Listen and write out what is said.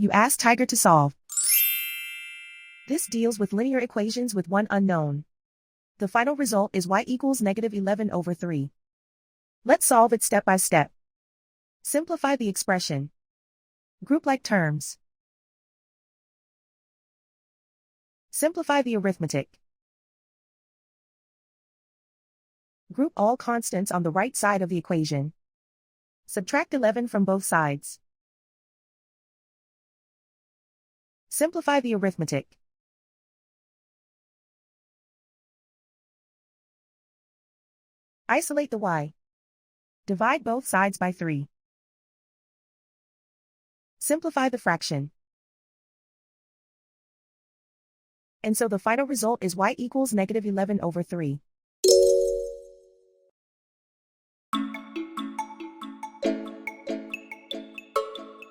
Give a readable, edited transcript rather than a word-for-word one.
You ask Tiger to solve. This deals with linear equations with one unknown. The final result is y equals -11/3. Let's solve it step by step. Simplify the expression. Group like terms. Simplify the arithmetic. Group all constants on the right side of the equation. Subtract 11 from both sides. Simplify the arithmetic. Isolate the y. Divide both sides by 3. Simplify the fraction. And so the final result is y equals -11/3.